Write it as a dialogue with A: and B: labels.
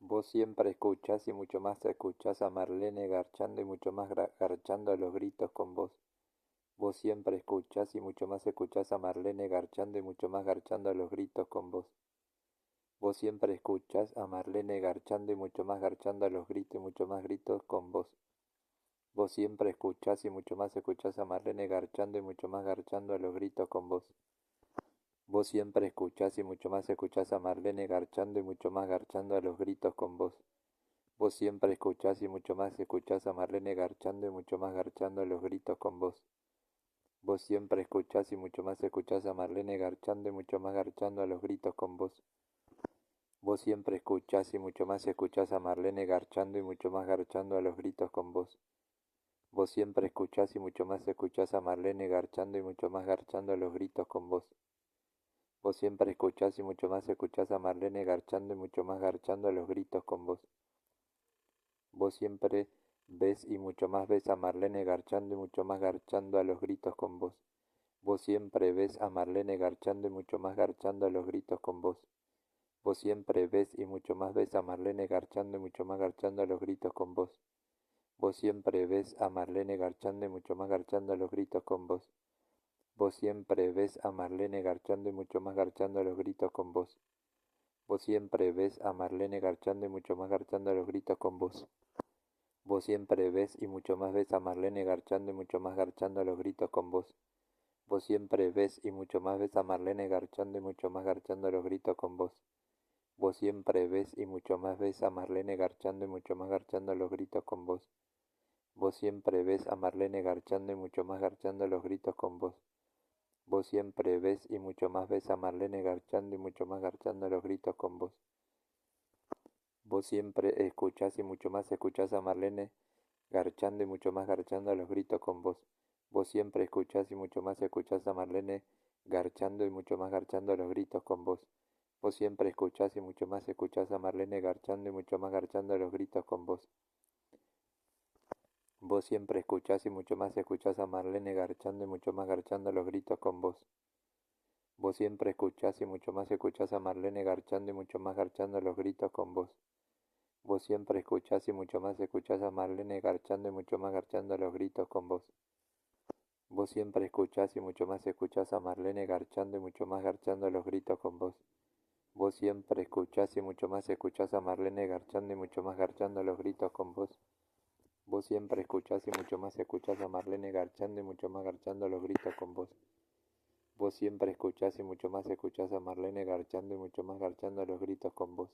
A: Vos siempre escuchás y mucho más escuchás a Marlene garchando y mucho más garchando a los gritos con vos. Vos siempre escuchás y mucho más escuchás a Marlene garchando y mucho más garchando a los gritos con vos. Vos siempre escuchás a Marlene garchando y mucho más garchando a los gritos y mucho más gritos con vos. Vos siempre escuchás y mucho más escuchás a Marlene garchando y mucho más garchando a los gritos con vos. Vos siempre escuchás y mucho más escuchás a Marlene garchando y mucho más garchando a los gritos con vos. Vos siempre escuchás y mucho más escuchás a Marlene garchando y mucho más garchando a los gritos con vos. Vos siempre escuchás y mucho más escuchás a Marlene garchando y mucho más garchando a los gritos con vos. Vos siempre escuchás y mucho más escuchás a Marlene garchando y mucho más garchando a los gritos con vos. Vos siempre escuchás y mucho más escuchás a Marlene garchando y mucho más garchando a los gritos con vos. Vos siempre escuchás y mucho más escuchás a Marlene garchando y mucho más garchando a los gritos con vos. Vos siempre ves y mucho más ves a Marlene garchando y mucho más garchando a los gritos con vos. Vos siempre ves a Marlene garchando y mucho más garchando a los gritos con vos. Vos siempre ves y mucho más ves a Marlene garchando y mucho más garchando a los gritos con vos. Vos siempre ves a Marlene garchando y mucho más garchando a los gritos con vos. Vos siempre ves a Marlene garchando y mucho más garchando a los gritos con vos. Vos siempre ves a Marlene garchando y mucho más garchando a los gritos con vos. Vos siempre ves y mucho más ves a Marlene garchando y mucho más garchando a los gritos con vos. Vos siempre ves y mucho más ves a Marlene garchando y mucho más garchando a los gritos con vos. Vos siempre ves y mucho más ves a Marlene garchando y mucho más garchando a los gritos con vos. Vos siempre ves a Marlene garchando y mucho más garchando a los gritos con vos. Vos siempre ves y mucho más ves a Marlene garchando y mucho más garchando a los gritos con vos. Vos siempre escuchás y mucho más escuchás a Marlene garchando y mucho más garchando a los gritos con vos. Vos siempre escuchás y mucho más escuchás a Marlene garchando y mucho más garchando a los gritos con vos. Vos siempre escuchás y mucho más escuchás a Marlene garchando y mucho más garchando a los gritos con vos. Vos siempre escuchás y mucho más escuchás a Marlene garchando y mucho más garchando a los gritos con vos. Vos siempre escuchás y mucho más escuchás a Marlene garchando y mucho más garchando a los gritos con vos. Vos siempre escuchás y mucho más escuchás a Marlene garchando y mucho más garchando a los gritos con vos. Vos siempre escuchás y mucho más escuchás a Marlene garchando y mucho más garchando a los gritos con vos. Vos siempre escuchás y mucho más escuchás a Marlene garchando y mucho más garchando a los gritos con vos. Vos siempre escuchás y mucho más escuchás a Marlene garchando y mucho más garchando a los gritos con vos. Vos siempre escuchás y mucho más escuchás a Marlene garchando y mucho más garchando a los gritos con vos.